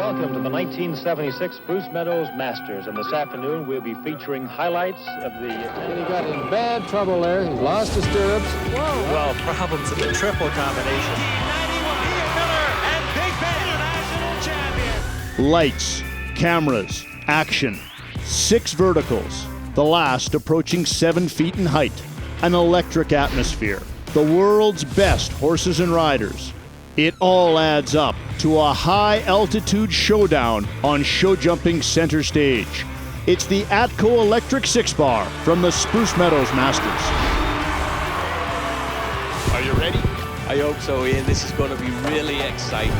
Welcome to the 1976 Spruce Meadows Masters, and this afternoon we'll be featuring highlights of the... And he got in bad trouble there. He lost his stirrups. Whoa! Well, problems with the triple combination. 91, Ian Miller, and Big Ben, international champion. Lights, cameras, action. 6 verticals, the last approaching 7 feet in height. An electric atmosphere. The world's best horses and riders. It all adds up to a high-altitude showdown on show jumping center stage. It's the ATCO Electric Six-Bar from the Spruce Meadows Masters. Are you ready? I hope so, Ian. This is going to be really exciting.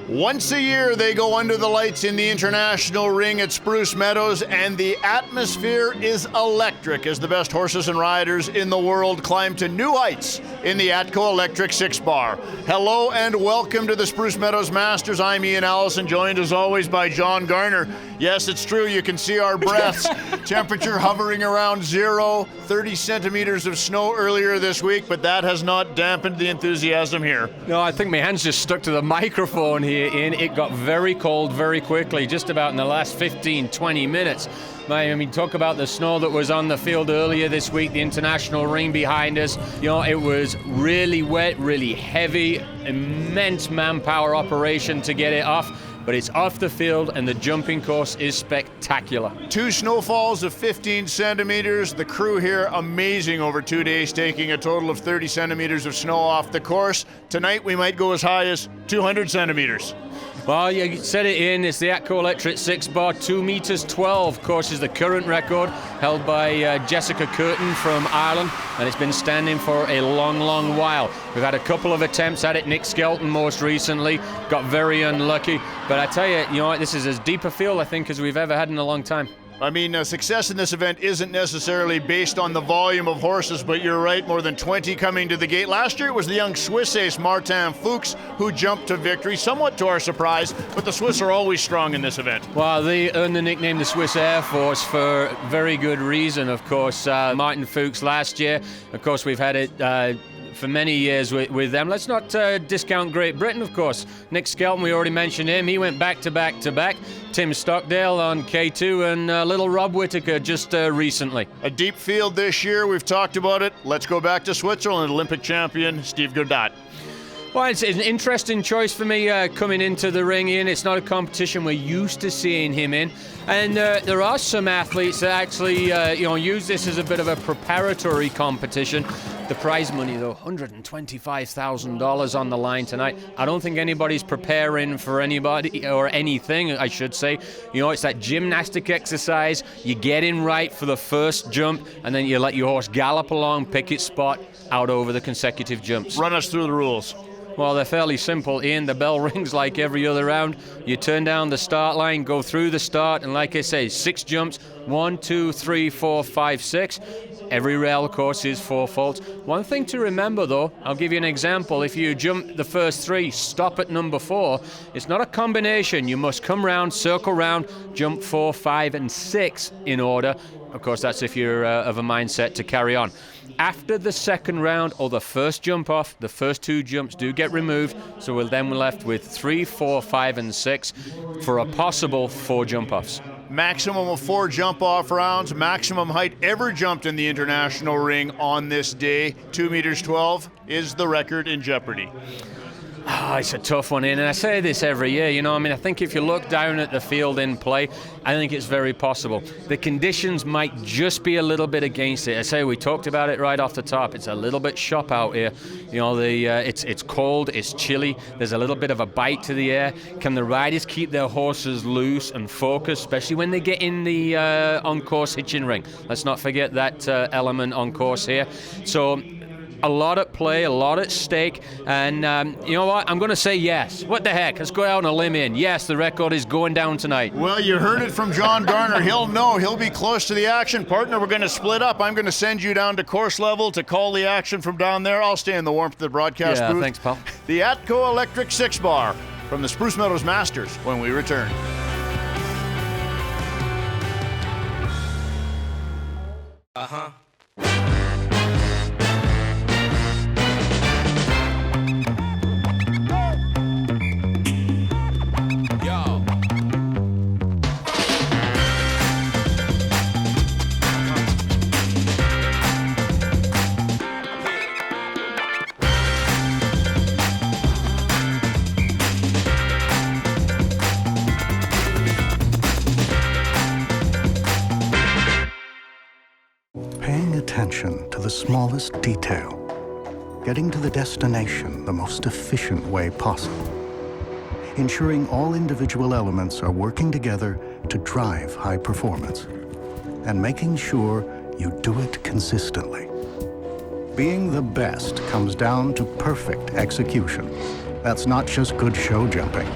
Once a year, they go under the lights in the international ring at Spruce Meadows, and the atmosphere is electric as the best horses and riders in the world climb to new heights in the ATCO Electric Six-Bar. Hello and welcome to the Spruce Meadows Masters. I'm Ian Allison, joined as always by John Garner. Yes, it's true, you can see our breaths. Temperature hovering around 0, 30 centimeters of snow earlier this week, but that has not dampened the enthusiasm here. No, I think my hands just stuck to the microphone here, Ian. It got very cold very quickly, just about in the last 15, 20 minutes. I mean, talk about the snow that was on the field earlier this week, the international ring behind us. You know, it was really wet, really heavy, immense manpower operation to get it off. But it's off the field, and the jumping course is spectacular. 2 snowfalls of 15 centimeters. The crew here, amazing over 2 days, taking a total of 30 centimeters of snow off the course. Tonight, we might go as high as 200 centimeters. Well, you said it, Ian. It's the ATCO Electric Six-Bar, 2 meters 12. Of course, is the current record held by Jessica Kurten from Ireland, and it's been standing for a long, long while. We've had a couple of attempts at it. Nick Skelton most recently got very unlucky. But I tell you, this is as deep a field, I think, as we've ever had in a long time. I mean, success in this event isn't necessarily based on the volume of horses, but you're right, more than 20 coming to the gate. Last year it was the young Swiss ace Martin Fuchs who jumped to victory, somewhat to our surprise, but the Swiss are always strong in this event. Well, they earned the nickname the Swiss Air Force for very good reason, of course. Martin Fuchs last year, of course, we've had it for many years with them. Let's not discount Great Britain, of course. Nick Skelton, we already mentioned him. He went back to back to back. Tim Stockdale on K2 and little Rob Whittaker just recently. A deep field this year. We've talked about it. Let's go back to Switzerland. Olympic champion Steve Gerdat. Well, it's an interesting choice for me coming into the ring, Ian. It's not a competition we're used to seeing him in. And there are some athletes that actually use this as a bit of a preparatory competition. The prize money, though, $125,000 on the line tonight. I don't think anybody's preparing for anybody or anything, I should say. It's that gymnastic exercise. You get in right for the first jump, and then you let your horse gallop along, pick its spot out over the consecutive jumps. Run us through the rules. Well, they're fairly simple, Ian. The bell rings like every other round. You turn down the start line, go through the start, and like I say, 6 jumps. 1, 2, 3, 4, 5, 6. Every rail, of course, is 4 faults. One thing to remember, though, I'll give you an example. If you jump the first 3, stop at number 4. It's not a combination. You must come round, circle round, jump 4, 5, and 6 in order. Of course, that's if you're of a mindset to carry on. After the second round or the first jump off, the first 2 jumps do get removed. So we're then left with 3, 4, 5, and 6 for a possible 4 jump offs. Maximum of 4 jump-off rounds, maximum height ever jumped in the international ring on this day. 2 meters 12 is the record in jeopardy. It's a tough one, Ian, and I say this every year. I think if you look down at the field in play, I think it's very possible. The conditions might just be a little bit against it. I say we talked about it right off the top. It's a little bit shop out here. It's cold, it's chilly. There's a little bit of a bite to the air. Can the riders keep their horses loose and focused, especially when they get in the on-course hitching ring? Let's not forget that element on course here. So A lot at play, a lot at stake, and you know what? I'm going to say yes. What the heck? Let's go out on a limb in. Yes, the record is going down tonight. Well, you heard it from John Garner. He'll know. He'll be close to the action. Partner, we're going to split up. I'm going to send you down to course level to call the action from down there. I'll stay in the warmth of the broadcast booth. Yeah, thanks, pal. The ATCO Electric Six-Bar from the Spruce Meadows Masters when we return. Paying attention to the smallest detail. Getting to the destination the most efficient way possible. Ensuring all individual elements are working together to drive high performance. And making sure you do it consistently. Being the best comes down to perfect execution. That's not just good show jumping.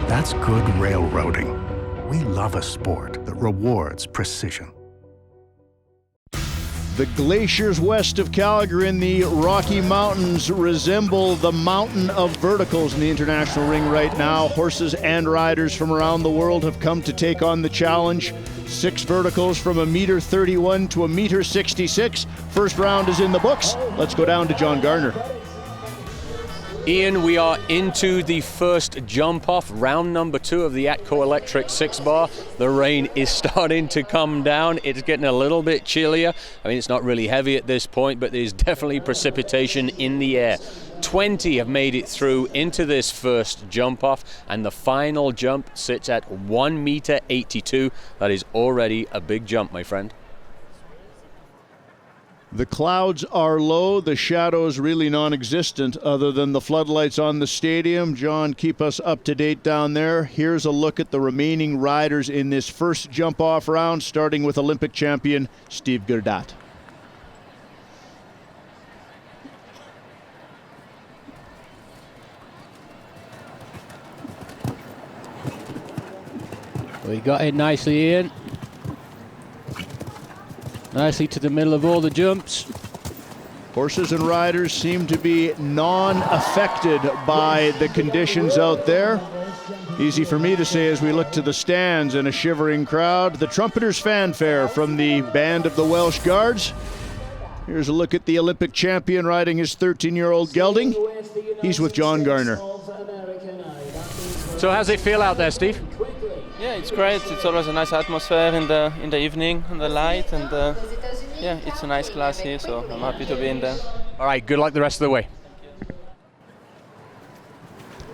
That's good railroading. We love a sport that rewards precision. The glaciers west of Calgary in the Rocky Mountains resemble the mountain of verticals in the international ring right now. Horses and riders from around the world have come to take on the challenge. 6 verticals from 1.31 m to 1.66 m. First round is in the books. Let's go down to John Garner. Ian, we are into the first jump off, round number 2 of the ATCO Electric Six-Bar. The rain is starting to come down. It's getting a little bit chillier. I mean, it's not really heavy at this point, but there's definitely precipitation in the air. 20 have made it through into this first jump off, and the final jump sits at 1.82 m. That is already a big jump, my friend. The clouds are low, the shadows really non-existent other than the floodlights on the stadium. John, keep us up to date down there. Here's a look at the remaining riders in this first jump-off round, starting with Olympic champion Steve Gerdat. We got it nicely in. Nicely to the middle of all the jumps. Horses and riders seem to be non-affected by the conditions out there. Easy for me to say as we look to the stands and a shivering crowd. The trumpeters' fanfare from the band of the Welsh Guards. Here's a look at the Olympic champion riding his 13-year-old gelding. He's with John Garner. So how's it feel out there, Steve? Yeah, it's great. It's always a nice atmosphere in the evening, and the light, and yeah, it's a nice class here, so I'm happy to be in there. All right, good luck the rest of the way.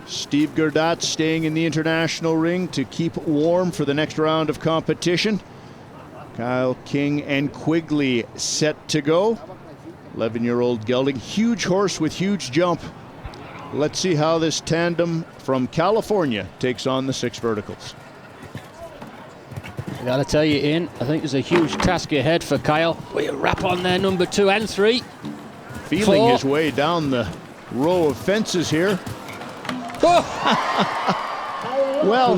Steve Gerdat staying in the international ring to keep warm for the next round of competition. Kyle King and Quigley set to go. 11-year-old gelding, huge horse with huge jump. Let's see how this tandem from California takes on the 6 verticals. I gotta tell you, Ian, I think there's a huge task ahead for Kyle. We wrap on there, number 2 and 3. Feeling 4. his way down the row of fences here. Oh! Well,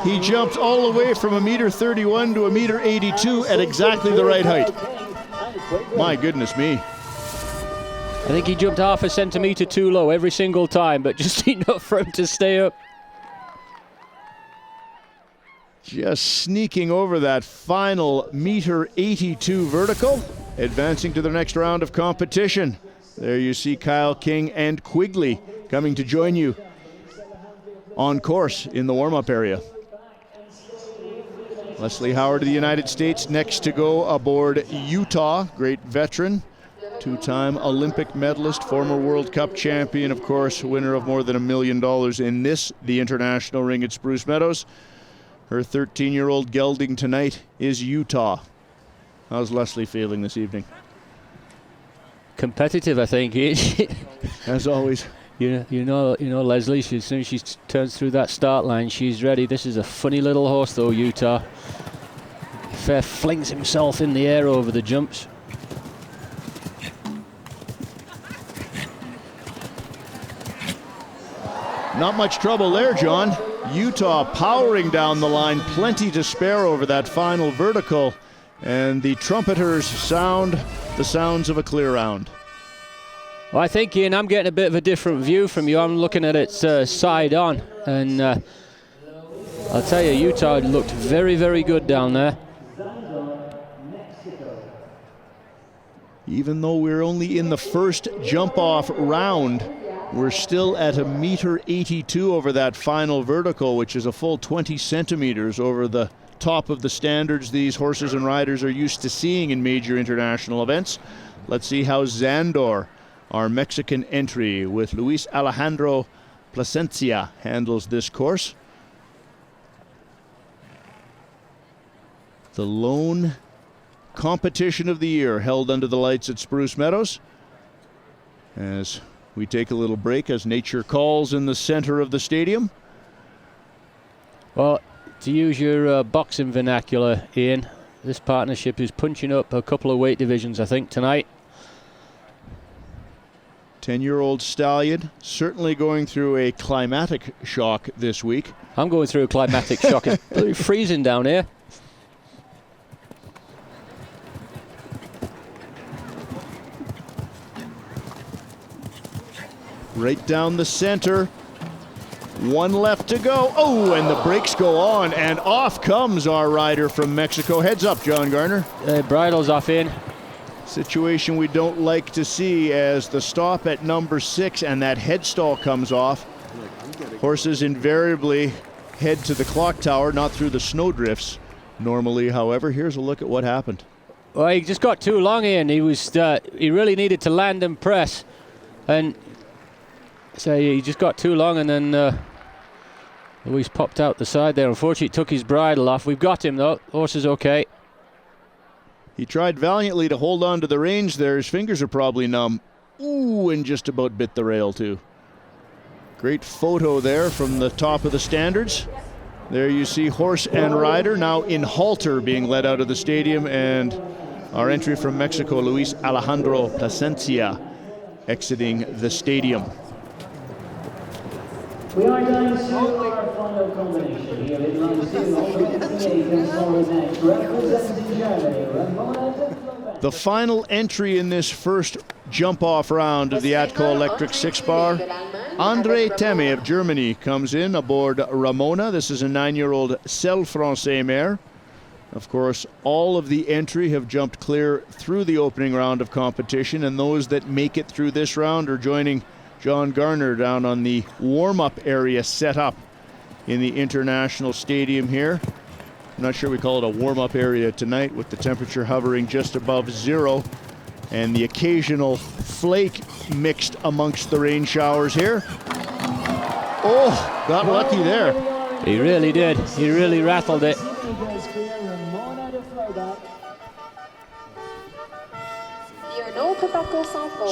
he jumped all the way from 1.31 m to 1.82 m at exactly the right height. My goodness me. I think he jumped half a centimetre too low every single time, but just enough for him to stay up. Just sneaking over that final 1.82 m vertical, advancing to the next round of competition. There you see Kyle King and Quigley coming to join you on course in the warm-up area. Leslie Howard of the United States next to go aboard Utah, great veteran, 2-time Olympic medalist, former World Cup champion, of course, winner of more than $1 million in this, the international ring at Spruce Meadows. Her 13-year-old gelding tonight is Utah. How's Leslie feeling this evening? Competitive, I think. As always. You know, Leslie. As soon as she turns through that start line, she's ready. This is a funny little horse, though, Utah. Fair flings himself in the air over the jumps. Not much trouble there, John. Utah powering down the line, plenty to spare over that final vertical, and the trumpeters sound the sounds of a clear round. Well, I think, Ian, I'm getting a bit of a different view from you. I'm looking at it side on, and I'll tell you, Utah looked very, very good down there. Even though we're only in the first jump-off round, we're still at 1.82 meters over that final vertical, which is a full 20 centimeters over the top of the standards these horses and riders are used to seeing in major international events. Let's see how Zandor, our Mexican entry with Luis Alejandro Plasencia, handles this course. The lone competition of the year held under the lights at Spruce Meadows. As we take a little break as nature calls in the center of the stadium. Well, to use your boxing vernacular, Ian, this partnership is punching up a couple of weight divisions, I think, tonight. 10-year-old stallion certainly going through a climatic shock this week. I'm going through a climatic shock. It's bloody freezing down here. Right down the center. One left to go. Oh, and the brakes go on, and off comes our rider from Mexico. Heads up, John Garner. Bridle's off in. Situation we don't like to see as the stop at number 6 and that head stall comes off. Horses invariably head to the clock tower, not through the snowdrifts. Normally, however, here's a look at what happened. Well, he just got too long in. He really needed to land and press, and so he just got too long, and then Luis popped out the side there. Unfortunately, took his bridle off. We've got him though. Horse is okay. He tried valiantly to hold on to the reins there. His fingers are probably numb. Ooh, and just about bit the rail too. Great photo there from the top of the standards. There you see horse and rider now in halter being led out of the stadium, and our entry from Mexico, Luis Alejandro Plasencia, exiting the stadium. We are down to our final combination here in round 2 of the next, representing Germany, Ramona. The final entry in this first jump-off round of the ATCO Electric Six-Bar, André Temme of Germany comes in aboard Ramona. This is a 9-year-old Selle Francais mare. Of course, all of the entry have jumped clear through the opening round of competition, and those that make it through this round are joining John Garner down on the warm-up area set up in the International Stadium here. I'm not sure we call it a warm-up area tonight, with the temperature hovering just above 0 and the occasional flake mixed amongst the rain showers here. Oh, got lucky there. He really did. He really rattled it.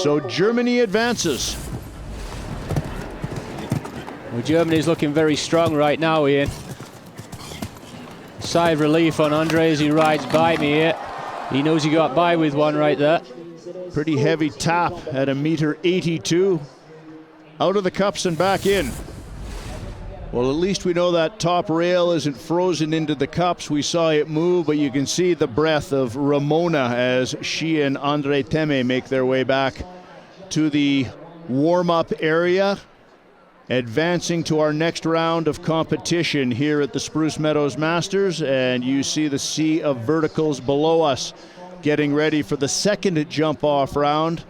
So Germany advances. Well, Germany's looking very strong right now, Ian. Sigh of relief on Andre as he rides by me here. He knows he got by with one right there. Pretty heavy tap at 1.82 meters. Out of the cups and back in. Well, at least we know that top rail isn't frozen into the cups. We saw it move, but you can see the breath of Ramona as she and André Temme make their way back to the warm-up area, advancing to our next round of competition here at the Spruce Meadows Masters. And you see the sea of verticals below us getting ready for the second jump-off round.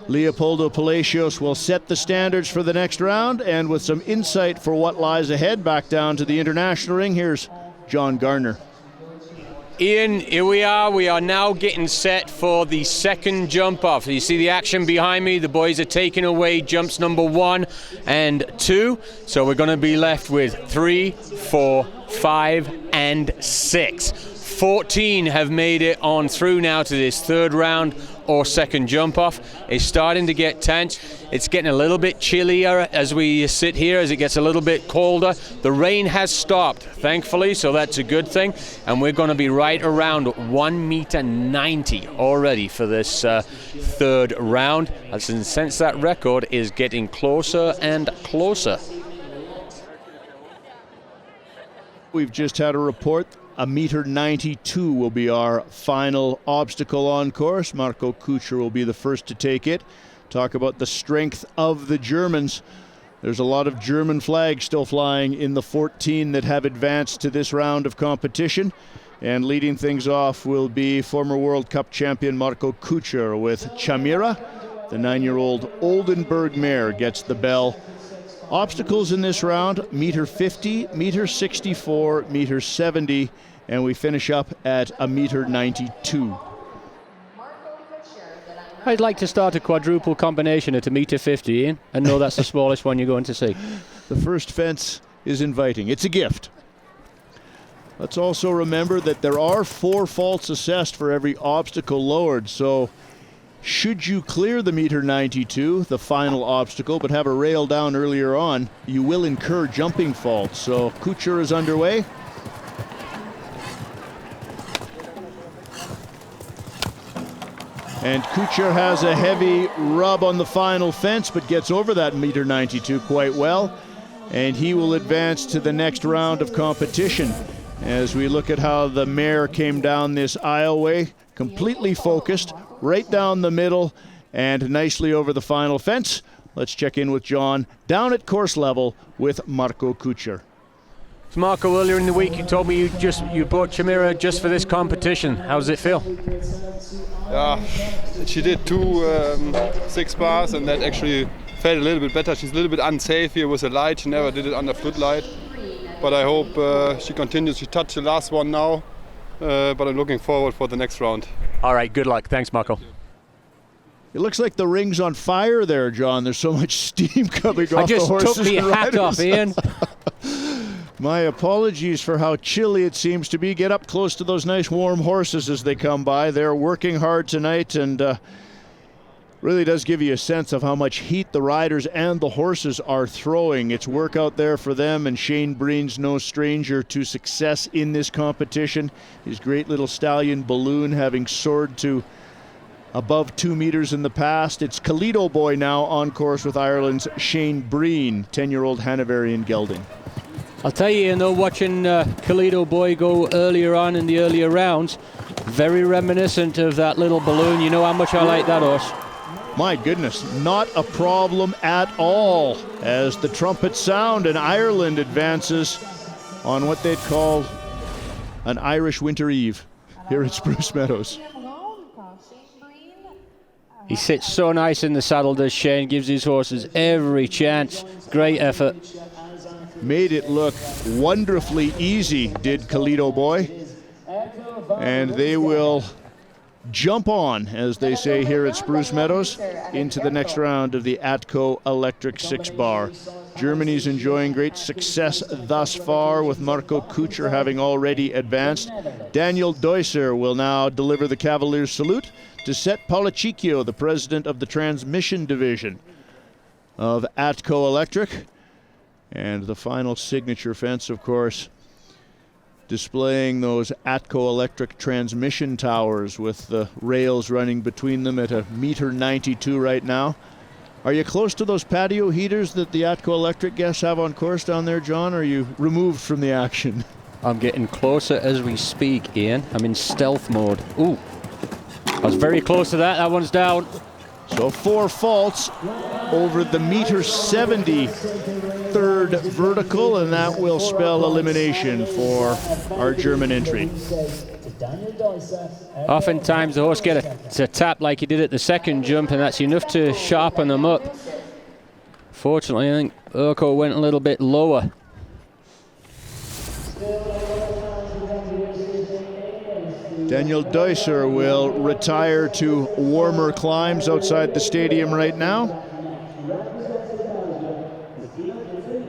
Leopoldo Palacios will set the standards for the next round, and with some insight for what lies ahead back down to the international ring, here's John Garner. Ian, here we are. We are now getting set for the second jump off. You see the action behind me. The boys are taking away jumps number 1 and 2. So we're going to be left with 3, 4, 5, and 6. 14 have made it on through now to this third round or second jump off. It's starting to get tense. It's getting a little bit chillier as we sit here, as it gets a little bit colder. The rain has stopped, thankfully, so that's a good thing. And we're going to be right around 1.90 meters already for this third round. And since that record is getting closer and closer. We've just had a report. 1.92 m will be our final obstacle on course. Marco Kutscher will be the first to take it. Talk about the strength of the Germans. There's a lot of German flags still flying in the 14 that have advanced to this round of competition. And leading things off will be former World Cup champion Marco Kutscher with Chamira. The 9-year-old Oldenburg mare gets the bell. Obstacles in this round, -50 m, -64 m, -70, and we finish up at 1.92 m. I'd like to start a quadruple combination at 1.50 m, Ian, and know that's the smallest one you're going to see. The first fence is inviting. It's a gift. Let's also remember that there are 4 faults assessed for every obstacle lowered, so should you clear the 1.92 m, the final obstacle, but have a rail down earlier on, you will incur jumping faults. So Kutscher is underway. And Kutscher has a heavy rub on the final fence, but gets over that 1.92 m quite well. And he will advance to the next round of competition. As we look at how the mare came down this aisleway, completely focused, right down the middle, and nicely over the final fence. Let's check in with John down at course level with Marco Kutscher. So Marco, earlier in the week you told me you bought Chamira just for this competition. How does it feel? Yeah, she did 2 6-bars, and that actually felt a little bit better. She's a little bit unsafe here with the light. She never did it under floodlight. But I hope she continues. She touched the last one now, but I'm looking forward for the next round. All right, good luck. Thanks, Marco. It looks like the ring's on fire there, John. There's so much steam coming off the horses. I just took the hat off, Ian. My apologies for how chilly it seems to be. Get up close to those nice warm horses as they come by. They're working hard tonight, and really does give you a sense of how much heat the riders and the horses are throwing. It's work out there for them, and Shane Breen's no stranger to success in this competition. His great little stallion Balloon having soared to above 2 meters in the past. It's Kalido Boy now on course with Ireland's Shane Breen, 10-year-old Hanoverian gelding. I'll tell you, watching Kalido Boy go earlier on in the earlier rounds, very reminiscent of that little Balloon. You know how much I like that horse. My goodness, not a problem at all as the trumpets sound and Ireland advances on what they'd call an Irish winter eve here at Spruce Meadows. He sits so nice in the saddle, does Shane, gives his horses every chance. Great effort. Made it look wonderfully easy, did Kalido Boy. And they will jump on, as they say here at Spruce Meadows, into the next round of the ATCO Electric Six-Bar. Germany's enjoying great success thus far, with Marco Kutscher having already advanced. Daniel Deusser will now deliver the Cavalier's salute to Set Policicchio, the president of the transmission division of ATCO Electric. And the final signature fence, of course, displaying those ATCO Electric transmission towers with the rails running between them at 1.92 m right now. Are you close to those patio heaters that the ATCO Electric guests have on course down there, John, or are you removed from the action? I'm getting closer as we speak, Ian. I'm in stealth mode. Ooh, I was very close to that. That one's down. So 4 faults over the 1.70 m third vertical, and that will spell elimination for our German entry. Oftentimes the horse gets a tap like he did at the second jump, and that's enough to sharpen them up. Fortunately, I think Urko went a little bit lower. Daniel Deusser will retire to warmer climes outside the stadium right now,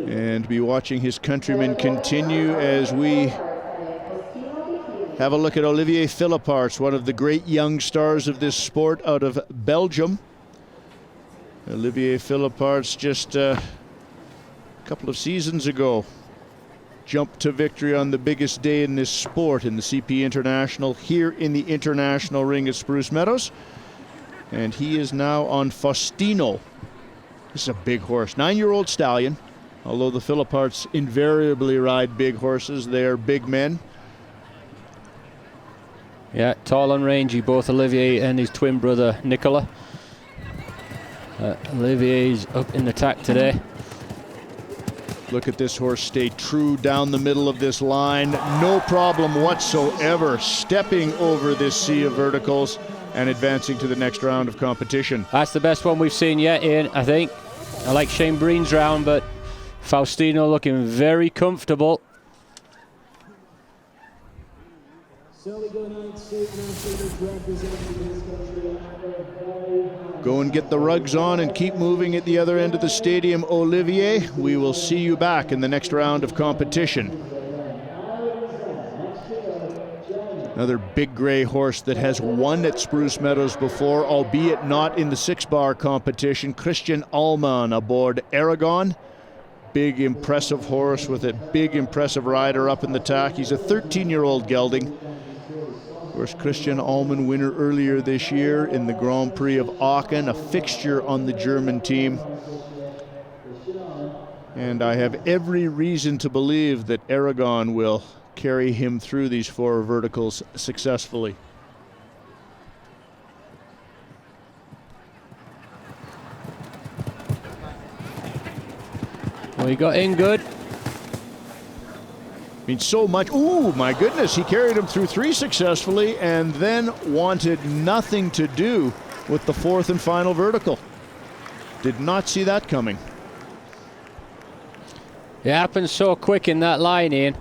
and be watching his countrymen continue as we have a look at Olivier Philliparts, one of the great young stars of this sport out of Belgium. Olivier Philliparts just a couple of seasons ago jumped to victory on the biggest day in this sport in the CP International here in the International Ring at Spruce Meadows. And he is now on Faustino. This is a big horse, 9-year-old stallion. Although the Philliparts invariably ride big horses, they are big men. Yeah, tall and rangy, both Olivier and his twin brother Nicola. Olivier's up in the tack today. Look at this horse stay true down the middle of this line. No problem whatsoever, stepping over this sea of verticals and advancing to the next round of competition. That's the best one we've seen yet, Ian, I think. I like Shane Breen's round, but Faustino looking very comfortable. Go and get the rugs on and keep moving at the other end of the stadium, Olivier. We will see you back in the next round of competition. Another big gray horse that has won at Spruce Meadows before, albeit not in the 6-bar competition. Christian Allman aboard Aragon. Big, impressive horse with a big, impressive rider up in the tack. He's a 13-year-old gelding. Of course, Christian Allman, winner earlier this year in the Grand Prix of Aachen, a fixture on the German team. And I have every reason to believe that Aragon will carry him through these 4 verticals successfully. Well, he got in good. I mean, so much. Ooh, my goodness. He carried him through 3 successfully and then wanted nothing to do with the 4th and final vertical. Did not see that coming. It happens so quick in that line, Ian.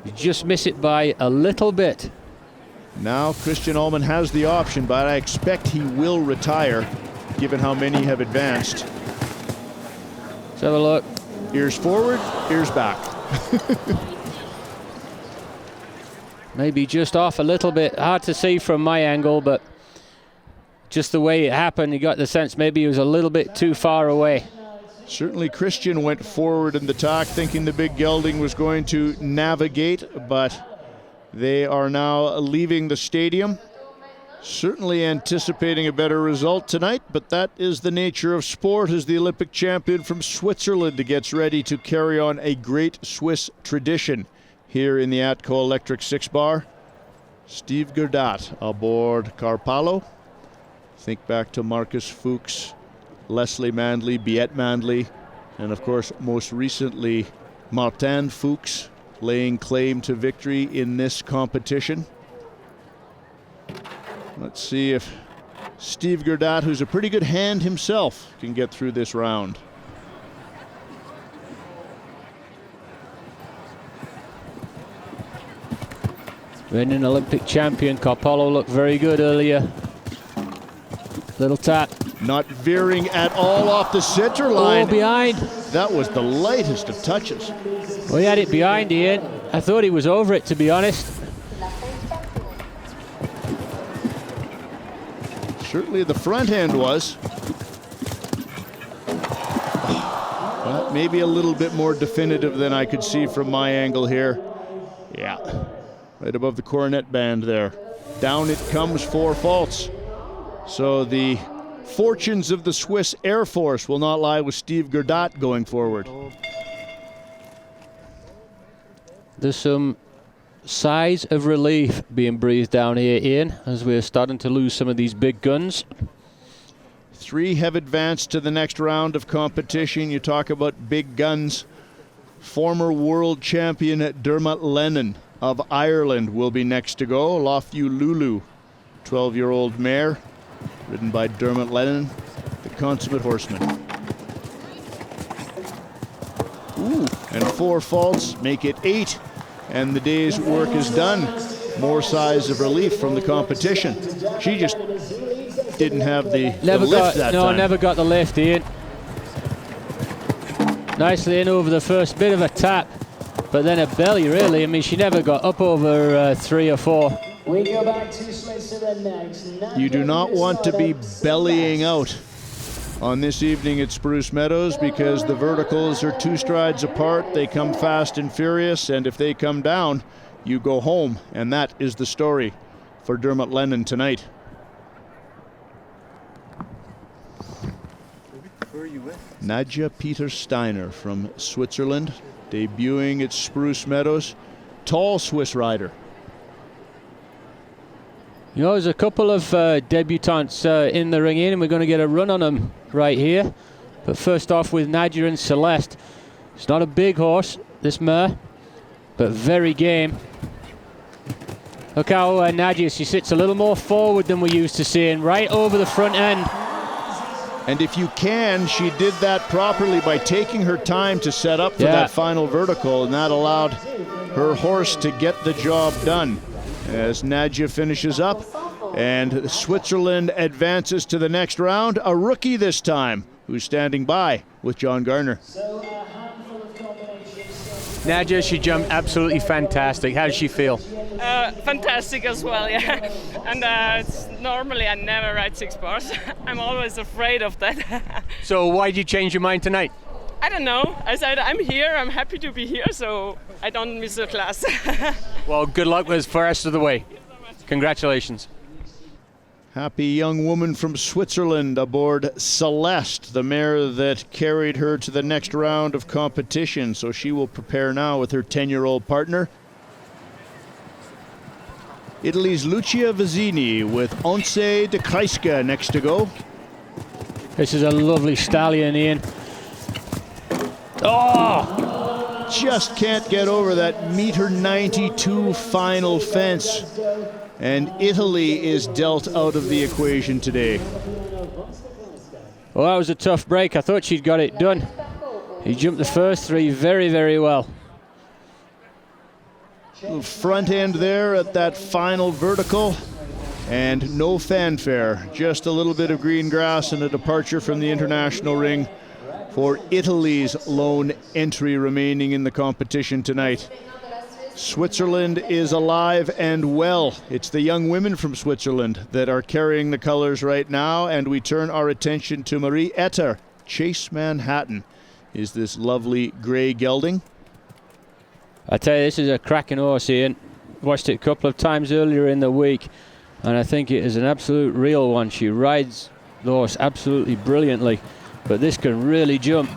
You just miss it by a little bit. Now Christian Allman has the option, but I expect he will retire, given how many have advanced. Let's have a look. Ears forward, ears back. Maybe just off a little bit. Hard to see from my angle, but just the way it happened, you got the sense maybe he was a little bit too far away. Certainly Christian went forward in the tack thinking the big gelding was going to navigate, but they are now leaving the stadium. Certainly anticipating a better result tonight, but that is the nature of sport as the Olympic champion from Switzerland gets ready to carry on a great Swiss tradition here in the ATCO Electric Six-Bar. Steve Gerdat aboard Carpalo. Think back to Marcus Fuchs, Leslie Mandley, Biet Mandley, and of course most recently Martin Fuchs laying claim to victory in this competition. Let's see if Steve Gerdat, who's a pretty good hand himself, can get through this round. Reigning Olympic champion, Carpalo looked very good earlier. Little tap. Not veering at all off the center line. Oh, behind. That was the lightest of touches. Well, he had it behind, Ian. I thought he was over it, to be honest. Certainly the front end was. Well, maybe a little bit more definitive than I could see from my angle here. Yeah, right above the coronet band there. Down it comes 4 faults. So the fortunes of the Swiss Air Force will not lie with Steve Gerdat going forward. There's some sighs of relief being breathed down here, Ian, as we're starting to lose some of these big guns. 3 have advanced to the next round of competition. You talk about big guns. Former world champion Dermot Lennon of Ireland will be next to go. Loftu Lulu, 12-year-old mare, ridden by Dermot Lennon, the consummate horseman. Ooh, and 4 faults make it 8. And the day's work is done. More sighs of relief from the competition. She just didn't have the lift that time. Never got the lift, Ian. Nicely in over the first bit of a tap, but then a belly, really. I mean, she never got up over 3 or 4. We go back 2 slides to the next. You do not want to be bellying out on this evening at Spruce Meadows because the verticals are 2 strides apart. They come fast and furious, and if they come down, you go home, and that is the story for Dermot Lennon tonight. Where Nadja Peter-Steiner from Switzerland, debuting at Spruce Meadows. Tall Swiss rider. You know, there's a couple of debutantes in the ring in, and we're going to get a run on them right here. But first off with Nadja and Celeste. It's not a big horse, this mare, but very game. Look how Nadja, she sits a little more forward than we're used to seeing, right over the front end. And if you can, she did that properly by taking her time to set up for that final vertical, and that allowed her horse to get the job done. As Nadja finishes up, and Switzerland advances to the next round, a rookie this time, who's standing by with John Garner. Nadja, she jumped absolutely fantastic. How does she feel? Fantastic as well, yeah. And normally I never ride 6 bars. I'm always afraid of that. So why did you change your mind tonight? I don't know. I said I'm here, I'm happy to be here, so I don't miss the class. Well, good luck with the rest of the way. Congratulations. Happy young woman from Switzerland aboard Celeste, the mare that carried her to the next round of competition. So she will prepare now with her 10-year-old partner. Italy's Lucia Vizzini with Once de Kreisky next to go. This is a lovely stallion, Ian. Oh! Just can't get over that 1.92 final fence. And Italy is dealt out of the equation today. Well, that was a tough break. I thought she'd got it done. He jumped the first 3 very, very well. Front end there at that final vertical, and no fanfare. Just a little bit of green grass and a departure from the international ring for Italy's lone entry remaining in the competition tonight. Switzerland is alive and well. It's the young women from Switzerland that are carrying the colors right now, and we turn our attention to Marie Etter. Chase Manhattan is this lovely gray gelding. I tell you, this is a cracking horse, Ian. Watched it a couple of times earlier in the week, and I think it is an absolute real one. She rides the horse absolutely brilliantly, but this can really jump.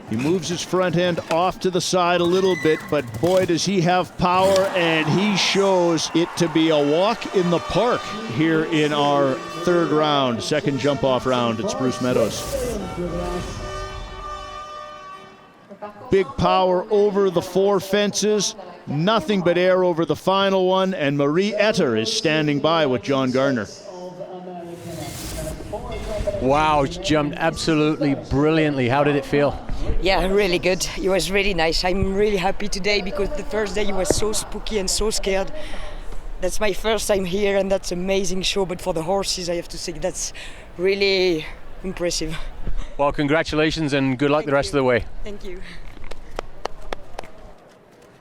He moves his front end off to the side a little bit, but boy, does he have power, and he shows it to be a walk in the park here in our third round, second jump-off round at Spruce Meadows. Big power over the 4 fences, nothing but air over the final one, and Marie Etter is standing by with John Garner. Wow, she jumped absolutely brilliantly. How did it feel? Yeah, really good. It was really nice. I'm really happy today because the first day it was so spooky and so scared. That's my first time here, and that's an amazing show. But for the horses, I have to say that's really impressive. Well, congratulations and good luck the rest of the way. Thank you.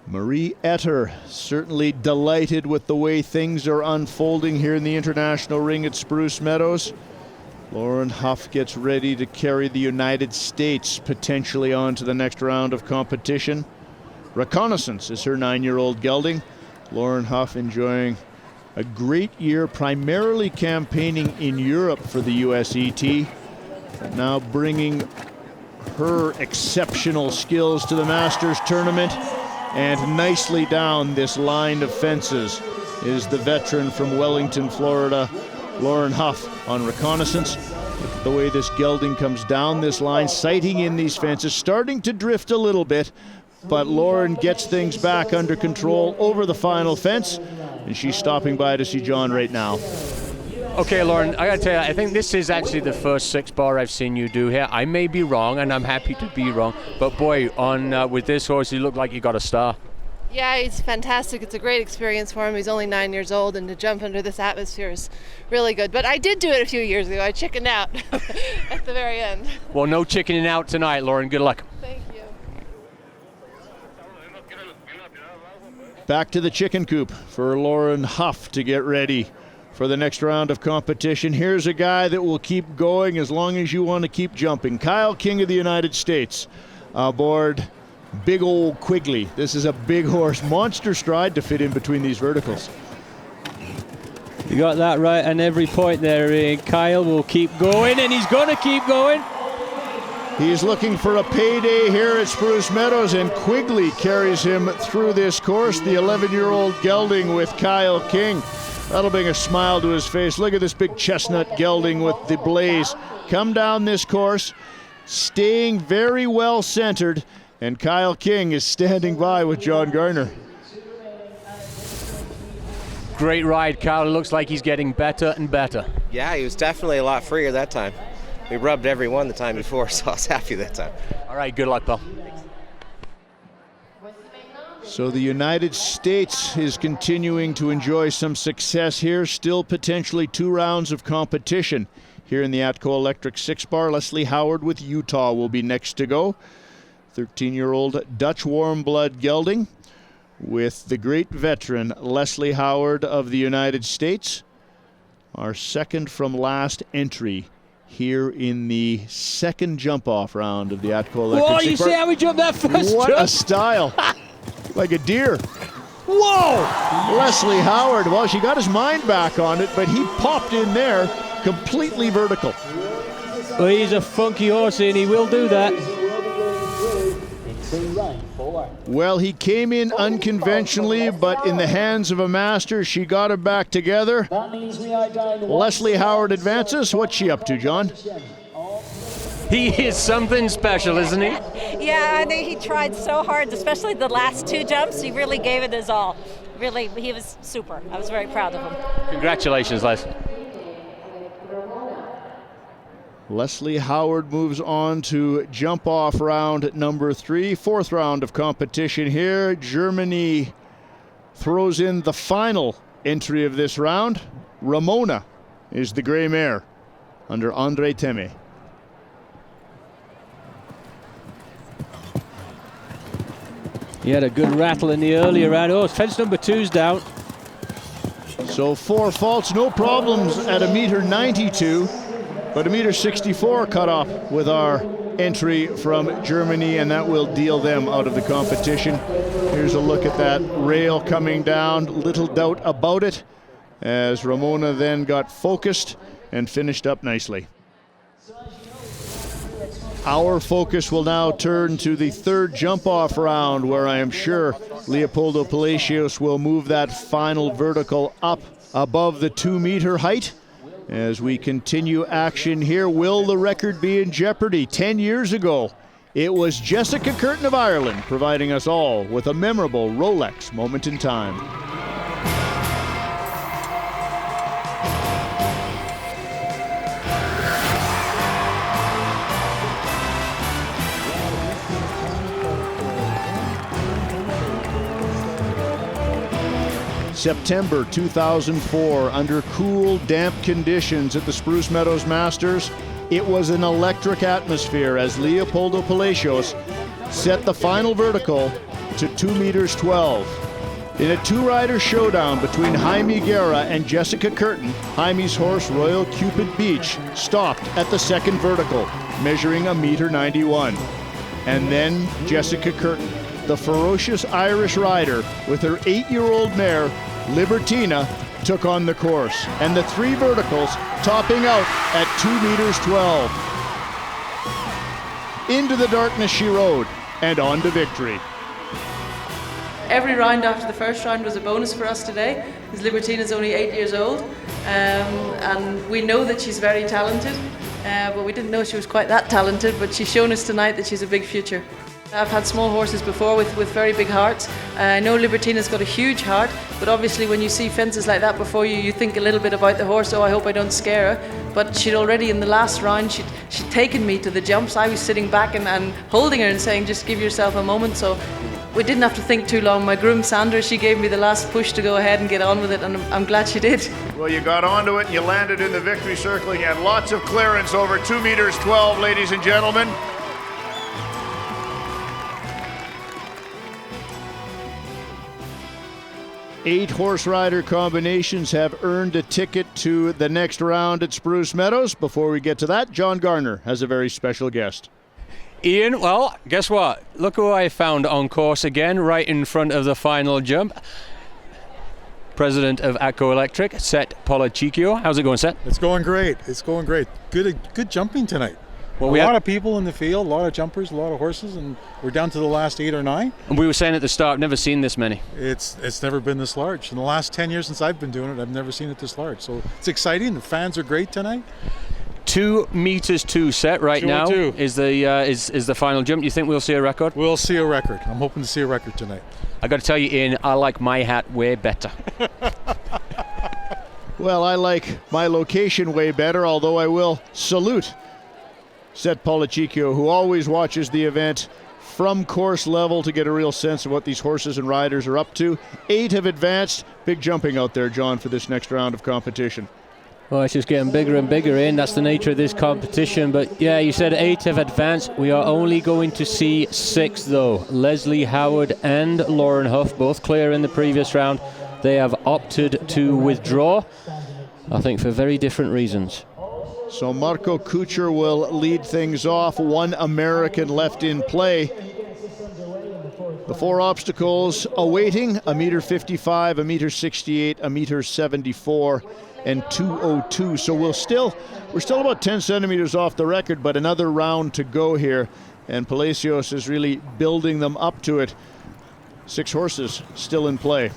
Marie Etter certainly delighted with the way things are unfolding here in the international ring at Spruce Meadows. Lauren Huff gets ready to carry the United States potentially on to the next round of competition. Reconnaissance is her 9-year-old gelding. Lauren Huff enjoying a great year, primarily campaigning in Europe for the USET. Now bringing her exceptional skills to the Masters Tournament. And nicely down this line of fences is the veteran from Wellington, Florida, Lauren Huff on Reconnaissance. Look at the way this gelding comes down this line, sighting in these fences, starting to drift a little bit, but Lauren gets things back under control over the final fence, and she's stopping by to see John right now. Okay, Lauren, I gotta tell you, I think this is actually the first 6-bar I've seen you do here. I may be wrong, and I'm happy to be wrong, but boy, on with this horse, you look like you got a star. Yeah, it's fantastic. It's a great experience for him. He's only 9 years old, and to jump under this atmosphere is really good. But I did do it a few years ago. I chickened out at the very end. Well, no chickening out tonight, Lauren. Good luck. Thank you. Back to the chicken coop for Lauren Huff to get ready for the next round of competition. Here's a guy that will keep going as long as you want to keep jumping. Kyle King of the United States aboard big old Quigley. This is a big horse, monster stride to fit in between these verticals. You got that right on every point there, Ian. Kyle will keep going, and he's going to keep going. He's looking for a payday here at Spruce Meadows, and Quigley carries him through this course. The 11-year-old gelding with Kyle King. That'll bring a smile to his face. Look at this big chestnut gelding with the blaze. Come down this course, staying very well centered, and Kyle King is standing by with John Garner. Great ride, Kyle. It looks like he's getting better and better. Yeah, he was definitely a lot freer that time. We rubbed every one the time before, so I was happy that time. All right, good luck, pal. So the United States is continuing to enjoy some success here. Still potentially 2 rounds of competition here in the ATCO Electric Six-Bar. Leslie Howard with Utah will be next to go. 13-year-old Dutch warm blood gelding with the great veteran Leslie Howard of the United States. Our second from last entry here in the second jump-off round of the ATCO Electric Whoa, Six-Bar. you see how he jumped that first What jump? a style. Like a deer. Whoa! Leslie Howard, well, she got his mind back on it, but he popped in there completely vertical. Well, he's a funky horse, and he will do that. Well, he came in unconventionally, but in the hands of a master, she got it back together. Leslie Howard advances. What's she up to, John? He is something special, isn't he? Yeah, I think he tried so hard, especially the last 2 jumps. He really gave it his all. Really, he was super. I was very proud of him. Congratulations, Les. Leslie Howard moves on to jump off round number 3, 4th round of competition here. Germany throws in the final entry of this round. Ramona is the gray mare under Andre Teme. He had a good rattle in the earlier round. Oh, fence number 2's down. So 4 faults, no problems at 1.92 m. But 1.64 m cut off with our entry from Germany, and that will deal them out of the competition. Here's a look at that rail coming down. Little doubt about it, as Ramona then got focused and finished up nicely. Our focus will now turn to the 3rd jump-off round, where I am sure Leopoldo Palacios will move that final vertical up above the 2-meter height. As we continue action here, will the record be in jeopardy? 10 years ago, it was Jessica Kurten of Ireland providing us all with a memorable Rolex moment in time. September 2004, under cool, damp conditions at the Spruce Meadows Masters, it was an electric atmosphere as Leopoldo Palacios set the final vertical to 2.12 m. In a 2-rider showdown between Jaime Guerra and Jessica Kurten, Jaime's horse Royal Cupid Beach stopped at the 2nd vertical, measuring 1.91 m. And then Jessica Kurten, the ferocious Irish rider with her 8-year-old mare, Libertina, took on the course, and the 3 verticals topping out at 2.12 m. Into the darkness she rode, and on to victory. Every round after the first round was a bonus for us today, because Libertina's only 8 years old, and we know that she's very talented, but we didn't know she was quite that talented, but she's shown us tonight that she's a big future. I've had small horses before with very big hearts. I know Libertina's got a huge heart, but obviously when you see fences like that before you, you think a little bit about the horse. Oh, I hope I don't scare her. But she'd already, in the last round, she'd taken me to the jumps. I was sitting back and holding her and saying, just give yourself a moment. So we didn't have to think too long. My groom Sandra, she gave me the last push to go ahead and get on with it, and I'm glad she did. Well, you got onto it and you landed in the victory circle. You had lots of clearance over 2.12 m, ladies and gentlemen. Eight horse rider combinations have earned a ticket to the next round at Spruce Meadows. Before we get to that, John Garner has a very special guest. Ian, well, guess what? Look who I found on course again, right in front of the final jump. president of ATCO Electric, Set Polacicchio. How's it going, Set? It's going great. It's going great. Good jumping tonight. Well, a lot of people in the field, a lot of jumpers, a lot of horses, and we're down to the last 8 or 9. And we were saying at the start, never seen this many. It's never been this large. In the last 10 years since I've been doing it, I've never seen it this large. So it's exciting. The fans are great tonight. 2 meters 2 Set right now is the final jump. Do you think we'll see a record? We'll see a record. I'm hoping to see a record tonight. I got to tell you, Ian, I like my hat way better. Well, I like my location way better, although I will salute Set Polacicchio, who always watches the event from course level to get a real sense of what these horses and riders are up to. 8 have advanced. Big jumping out there, John, for this next round of competition. Well, it's just getting bigger and bigger, Ian. That's the nature of this competition. But yeah, you said 8 have advanced. We are only going to see 6, though. Leslie Howard and Lauren Huff, both clear in the previous round. They have opted to withdraw, I think for very different reasons. So Marco Kuchar will lead things off. 1 American left in play. The 4 obstacles awaiting: 1.55 m, 1.68 m, 1.74 m, and 2:02. So we're still about 10 centimeters off the record, but another round to go here. And Palacios is really building them up to it. 6 horses still in play.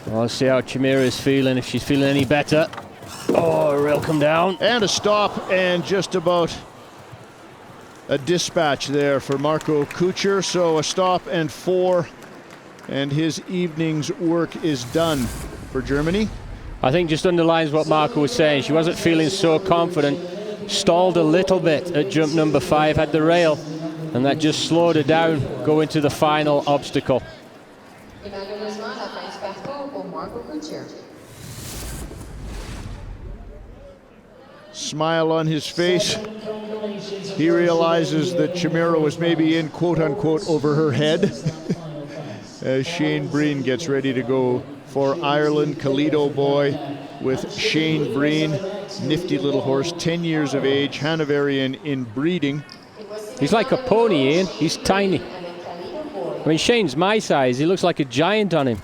Well, let's see how Chimera's feeling, if she's feeling any better. Oh, a real come down. And a stop, and just about a dispatch there for Marco Kuchar. So a stop and 4, and his evening's work is done for Germany. I think just underlines what Marco was saying. She wasn't feeling so confident. Stalled a little bit at jump number 5, had the rail, and that just slowed her down going to the final obstacle. Smile on his face. He realizes that Chimera was maybe in, quote-unquote, over her head as Shane Breen gets ready to go for Ireland. Kalido Boy with Shane Breen, nifty little horse, 10 years of age, Hanoverian in breeding. He's like a pony, Ian. He's tiny. I mean, Shane's my size. He looks like a giant on him.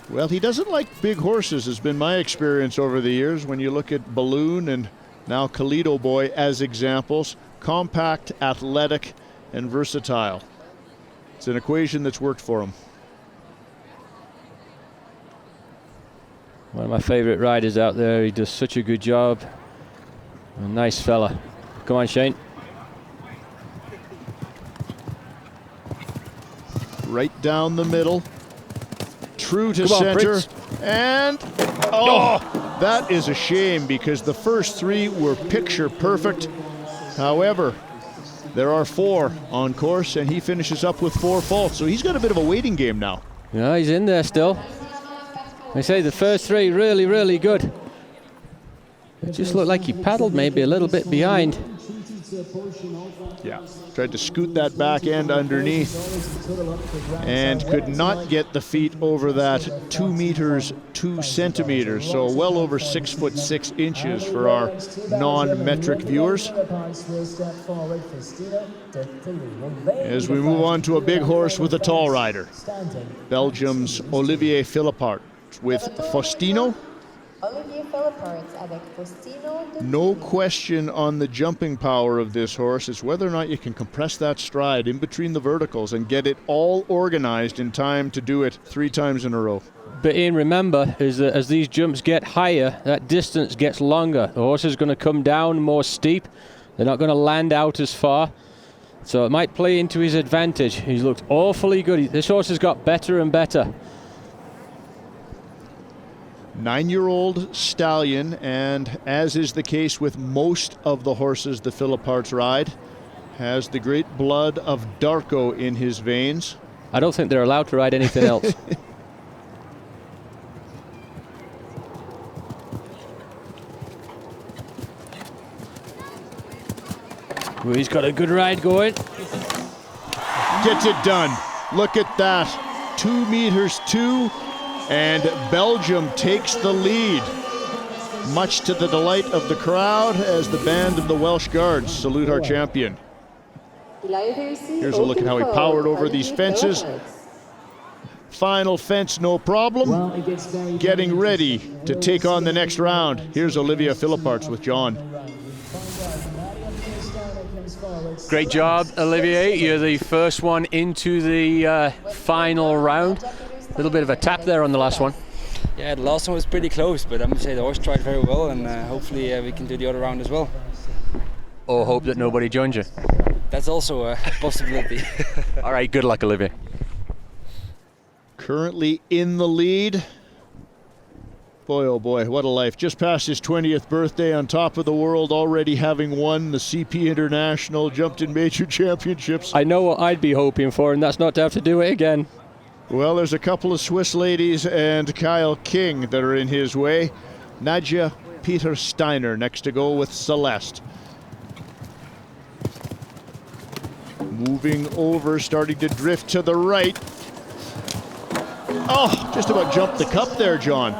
Well, he doesn't like big horses, has been my experience over the years. When you look at Balloon and now Kalido Boy as examples, compact, athletic, and versatile. It's an equation that's worked for him. One of my favorite riders out there. He does such a good job. A nice fella. Come on, Shane. Right down the middle. True to center. And that is a shame, because the first 3 were picture perfect. However, there are 4 on course, and he finishes up with 4 faults. So he's got a bit of a waiting game now. Yeah, he's in there still. I say the first 3 really, really good. It just looked like he paddled maybe a little bit behind. Yeah, tried to scoot that back end underneath and could not get the feet over that 2 meters 2 centimeters, so well over 6 foot 6 inches for our non-metric viewers. As we move on to a big horse with a tall rider, Belgium's Olivier Philliparts with Faustino. Olivier Philliparts avec Faustino. No question on the jumping power of this horse. It's whether or not you can compress that stride in between the verticals and get it all organized in time to do it 3 times in a row. But Ian, remember, is that as these jumps get higher, that distance gets longer. The horse is going to come down more steep. They're not going to land out as far. So it might play into his advantage. He's looked awfully good. This horse has got better and better. 9-year-old stallion, and as is the case with most of the horses the Philliparts ride, has the great blood of Darko in his veins. I don't think they're allowed to ride anything else. Well, he's got a good ride going. Gets it done. Look at that. 2 meters 2. And Belgium takes the lead, much to the delight of the crowd as the band of the Welsh Guards salute our champion. Here's a look at how he powered over these fences. final fence, no problem. Getting ready to take on the next round. Here's Olivier Philliparts with John. Great job, Olivier. You're the first one into the final round. A little bit of a tap there on the last one. Yeah, the last one was pretty close, but I'm going to say the horse tried very well, and hopefully we can do the other round as well. Or hope that nobody joins you. That's also a possibility. All right, good luck, Olivier. Currently in the lead. Boy, oh boy, what a life. Just past his 20th birthday, on top of the world, already having won the CP International, jumped in major championships. I know what I'd be hoping for, and that's not to have to do it again. Well, there's a couple of Swiss ladies and Kyle King that are in his way. Nadja Peter Steiner next to go with Celeste. Moving over, starting to drift to the right. Oh, just about jumped the cup there, John,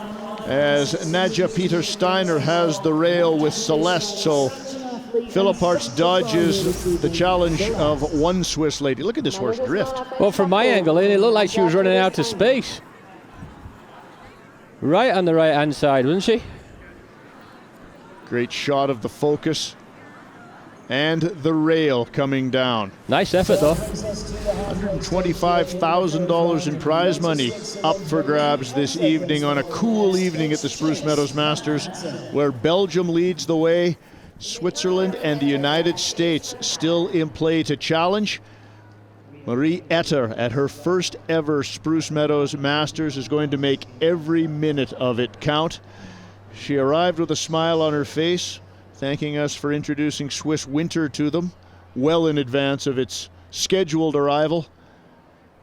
as Nadja Peter Steiner has the rail with Celeste. So Philliparts dodges the challenge of one Swiss lady. Look at this horse drift. Well, from my angle, it looked like she was running out of space. Right on the right-hand side, wasn't she? Great shot of the focus. And the rail coming down. Nice effort, though. $125,000 in prize money up for grabs this evening on a cool evening at the Spruce Meadows Masters, where Belgium leads the way. Switzerland and the United States still in play to challenge. Marie Etter, at her first ever Spruce Meadows Masters, is going to make every minute of it count. She arrived with a smile on her face, thanking us for introducing Swiss winter to them well in advance of its scheduled arrival.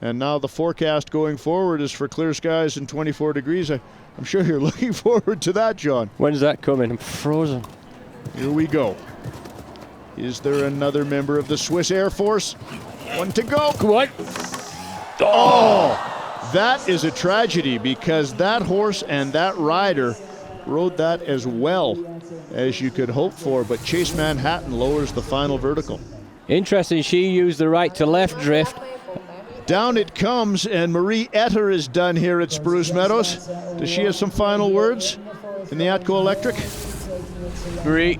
And now the forecast going forward is for clear skies and 24 degrees. I'm sure you're looking forward to that, John. When's that coming? I'm frozen. Here we go. Is there another member of the Swiss Air Force? One to go. What? Oh, that is a tragedy, because that horse and that rider rode that as well as you could hope for, but Chase Manhattan lowers the final vertical. Interesting, she used the right to left drift. Down it comes, and Marie Etter is done here at Spruce Meadows. Does she have some final words in the ATCO Electric? Marie,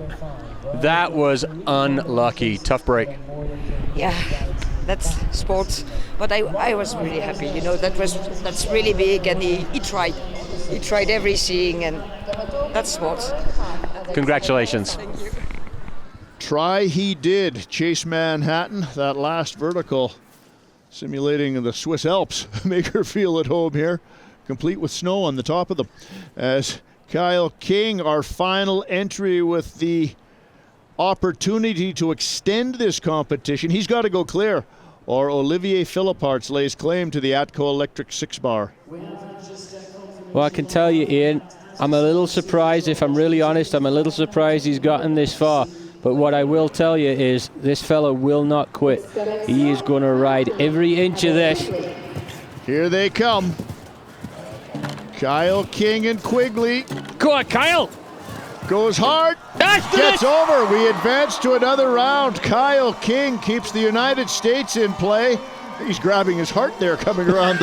that was unlucky. Tough break. Yeah, that's sports. But I was really happy. You know, that's really big, and he tried. He tried everything, and that's sports. Congratulations. Try he did. Chase Manhattan, that last vertical, simulating the Swiss Alps. Make her feel at home here, complete with snow on the top of them. As Kyle King, our final entry with the opportunity to extend this competition. He's got to go clear, or Olivier Philliparts lays claim to the ATCO Electric Six-Bar. Well, I can tell you, Ian, I'm a little surprised. If I'm really honest, I'm a little surprised he's gotten this far. But what I will tell you is this fella will not quit. He is going to ride every inch of this. Here they come. Kyle King and Quigley. Go on, Kyle. Goes hard. Gets over. We advance to another round. Kyle King keeps the United States in play. He's grabbing his heart there coming around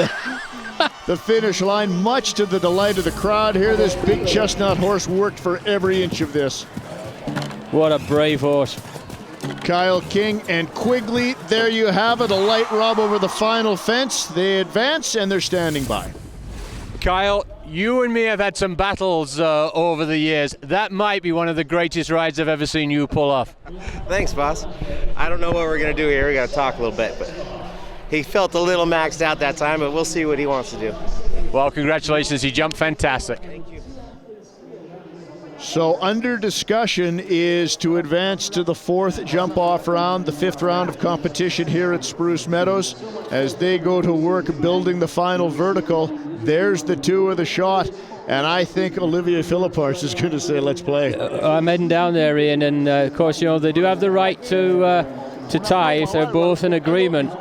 the finish line, much to the delight of the crowd here. This big chestnut horse worked for every inch of this. What a brave horse. Kyle King and Quigley, there you have it, a light rub over the final fence. They advance and they're standing by. Kyle, you and me have had some battles over the years. That might be one of the greatest rides I've ever seen you pull off. Thanks, boss. I don't know what we're going to do here. We got to talk a little bit, but he felt a little maxed out that time, but we'll see what he wants to do. Well, congratulations. He jumped fantastic. Thank you. So under discussion is to advance to the fourth jump-off round, the fifth round of competition here at Spruce Meadows. As they go to work building the final vertical, there's the two of the shot. And I think Olivier Philliparts is going to say, let's play. I'm heading down there, Ian, and of course, you know, they do have the right to tie if they're both in agreement.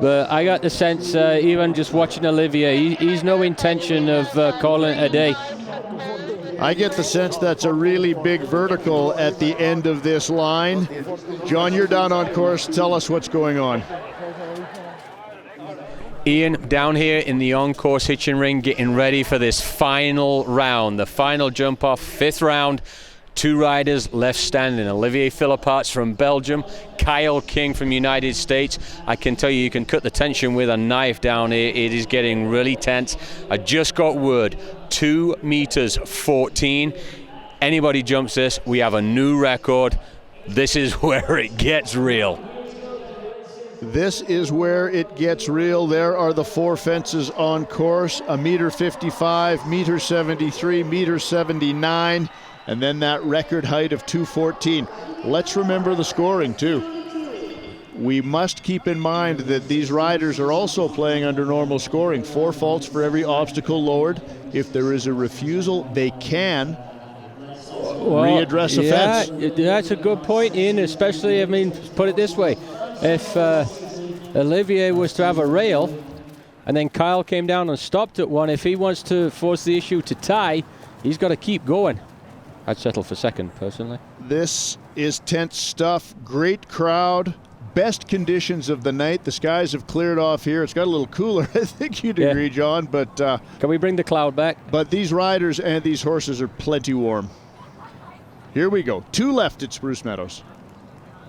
But I got the sense, even just watching Olivier, he's no intention of calling it a day. I get the sense that's a really big vertical at the end of this line. John, you're down on course. Tell us what's going on. Ian, down here in the on-course hitching ring, getting ready for this final round, the final jump off, 5th round. 2 riders left standing. Olivier Philliparts from Belgium, Kyle King from United States. I can tell you can cut the tension with a knife down here. It is getting really tense. I just got word, 2 meters 14. Anybody jumps this, we have a new record. This is where it gets real. This is where it gets real. There are the 4 fences on course, 1.55 meter, 1.73 meter, 79, and then that record height of 2.14. Let's remember the scoring too. We must keep in mind that these riders are also playing under normal scoring. 4 faults for every obstacle lowered. If there is a refusal, they can readdress a fence. That's a good point, Ian, especially, I mean, put it this way. If Olivier was to have a rail and then Kyle came down and stopped at one, if he wants to force the issue to tie, he's got to keep going. I'd settle for second, personally. This is tense stuff. Great crowd. Best conditions of the night. The skies have cleared off here. It's got a little cooler, I think you'd agree, John. But can we bring the cloud back? But these riders and these horses are plenty warm. Here we go. 2 left at Spruce Meadows.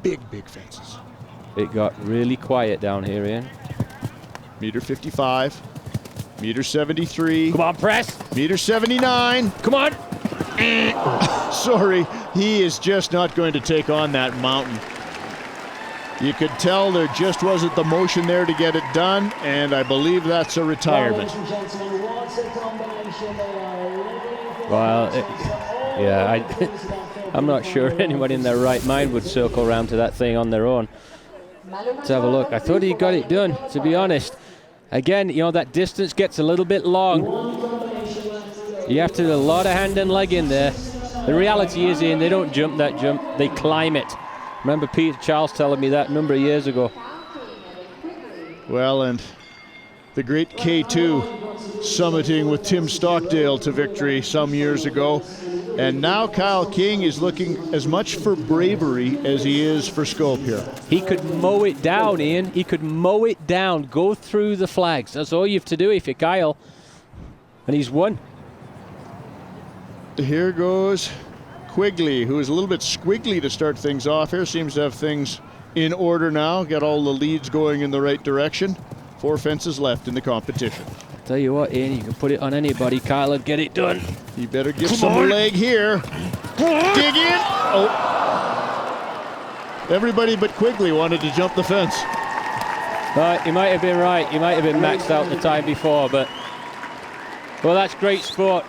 Big fences. It got really quiet down here, Ian. Meter 55. Meter 73. Come on, press. Meter 79. Come on. Sorry, he is just not going to take on that mountain. You could tell there just wasn't the motion there to get it done, and I believe that's a retirement. Well, I'm not sure anybody in their right mind would circle around to that thing on their own. Let's have a look. I thought he got it done, to be honest. Again, you know, that distance gets a little bit long. You have to do a lot of hand and leg in there. The reality is, Ian, they don't jump that jump, they climb it. Remember Peter Charles telling me that a number of years ago. Well, and the great K2 summiting with Tim Stockdale to victory some years ago. And now Kyle King is looking as much for bravery as he is for scope here. He could mow it down, Ian. He could mow it down, go through the flags. That's all you have to do if you're Kyle. And he's won. Here goes Quigley, who is a little bit squiggly to start things off here. Seems to have things in order now. Got all the leads going in the right direction. 4 fences left in the competition. Tell you what, Ian, you can put it on anybody. Kyle would get it done. You better give some leg here. Dig in. Oh. Everybody but Quigley wanted to jump the fence. You might have been right. You might have been maxed out the time before, but well, that's great sport.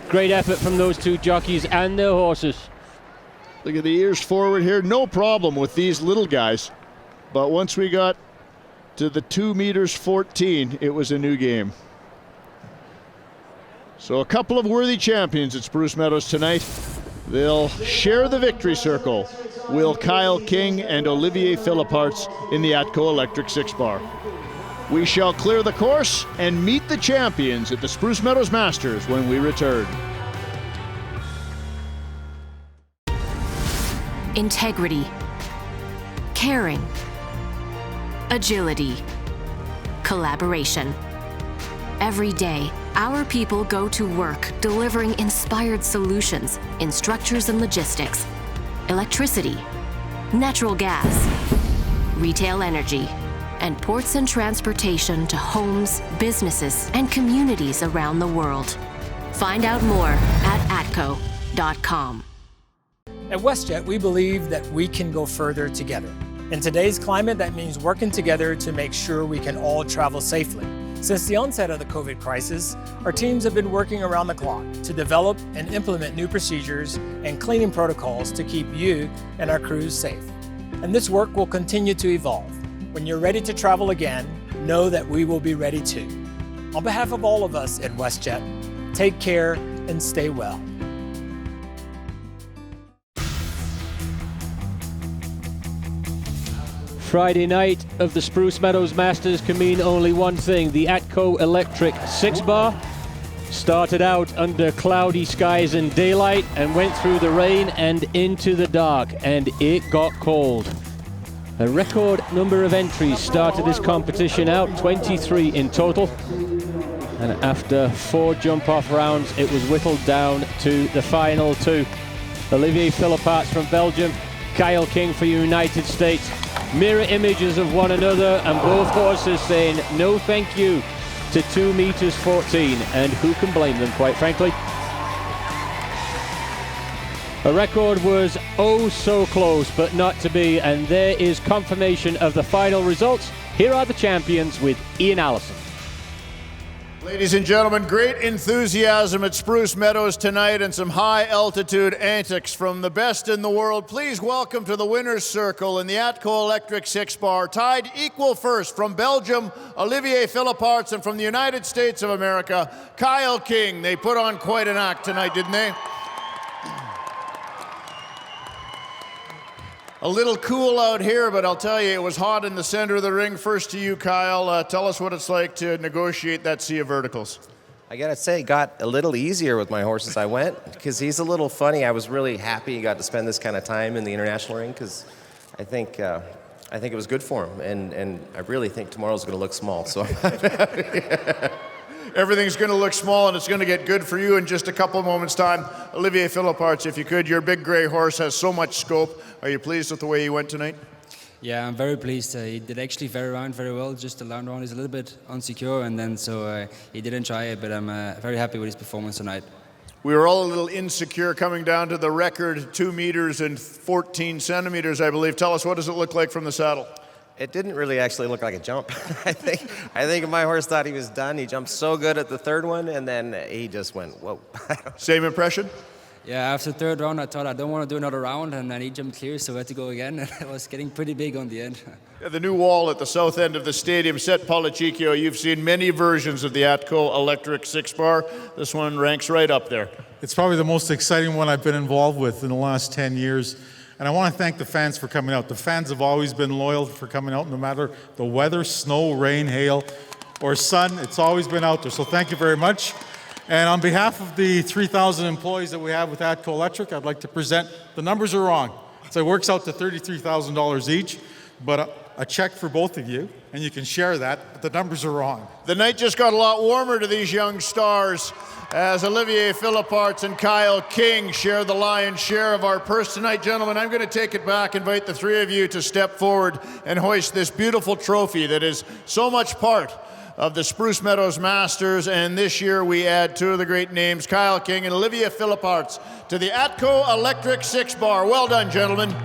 Great effort from those 2 jockeys and their horses. Look at the ears forward here. No problem with these little guys. But once we got to the 2 meters 14, it was a new game. So a couple of worthy champions at Spruce Meadows tonight. They'll share the victory circle. Will Kyle King and Olivier Philliparts in the ATCO Electric Six-Bar. We shall clear the course and meet the champions at the Spruce Meadows Masters when we return. Integrity, caring, agility, collaboration. Every day, our people go to work delivering inspired solutions in structures and logistics, electricity, natural gas, retail energy, and ports and transportation to homes, businesses, and communities around the world. Find out more at atco.com. At WestJet, we believe that we can go further together. In today's climate, that means working together to make sure we can all travel safely. Since the onset of the COVID crisis, our teams have been working around the clock to develop and implement new procedures and cleaning protocols to keep you and our crews safe. And this work will continue to evolve. When you're ready to travel again, know that we will be ready too. On behalf of all of us at WestJet, take care and stay well. Friday night of the Spruce Meadows Masters can mean only one thing. The ATCO Electric Six-Bar started out under cloudy skies and daylight and went through the rain and into the dark, and it got cold. A record number of entries started this competition out, 23 in total. And after 4 jump-off rounds, it was whittled down to the final 2. Olivier Philliparts from Belgium, Kyle King for United States. Mirror images of one another, and both horses saying no thank you to 2 meters 14, and who can blame them, quite frankly. A record was oh so close, but not to be, and there is confirmation of the final results. Here are the champions with Ian Allison. Ladies and gentlemen, great enthusiasm at Spruce Meadows tonight and some high-altitude antics from the best in the world. Please welcome to the winner's circle in the ATCO Electric Six-Bar, tied equal first from Belgium, Olivier Philliparts, and from the United States of America, Kyle King. They put on quite an act tonight, didn't they? A little cool out here, but I'll tell you, it was hot in the center of the ring. First to you, Kyle. Tell us what it's like to negotiate that sea of verticals. I gotta say, it got a little easier with my horse as I went, because he's a little funny. I was really happy he got to spend this kind of time in the international ring, because I think it was good for him, and I really think tomorrow's gonna look small. So everything's going to look small, and it's going to get good for you in just a couple of moments' time. Olivier Philliparts, if you could, your big gray horse has so much scope. Are you pleased with the way he went tonight? Yeah, I'm very pleased. He did actually very well. Just the land round is a little bit insecure, and then so he didn't try it, but I'm very happy with his performance tonight. We were all a little insecure coming down to the record 2 meters and 14 centimeters, I believe. Tell us, what does it look like from the saddle? it didn't really actually look like a jump. I think my horse thought he was done. He jumped so good at the third one, and then he just went, whoa. Same impression? Yeah, after the third round, I thought I don't want to do another round, and then he jumped clear, so I had to go again, and it was getting pretty big on the end. Yeah, the new wall at the south end of the stadium, set Policicchio. You've seen many versions of the ATCO Electric Six-Bar. This one ranks right up there. It's probably the most exciting one I've been involved with in the last 10 years. And I want to thank the fans for coming out. The fans have always been loyal for coming out, no matter the weather, snow, rain, hail, or sun. It's always been out there, so thank you very much. And on behalf of the 3,000 employees that we have with ATCO Electric, I'd like to present, the numbers are wrong. So it works out to $33,000 each, but a check for both of you, and you can share that, but the numbers are wrong. The night just got a lot warmer to these young stars as Olivier Philliparts and Kyle King share the lion's share of our purse tonight. Gentlemen, I'm going to take it back, invite the three of you to step forward and hoist this beautiful trophy that is so much part of the Spruce Meadows Masters, and this year we add two of the great names, Kyle King and Olivier Philliparts, to the ATCO Electric Six-Bar. Well done, gentlemen.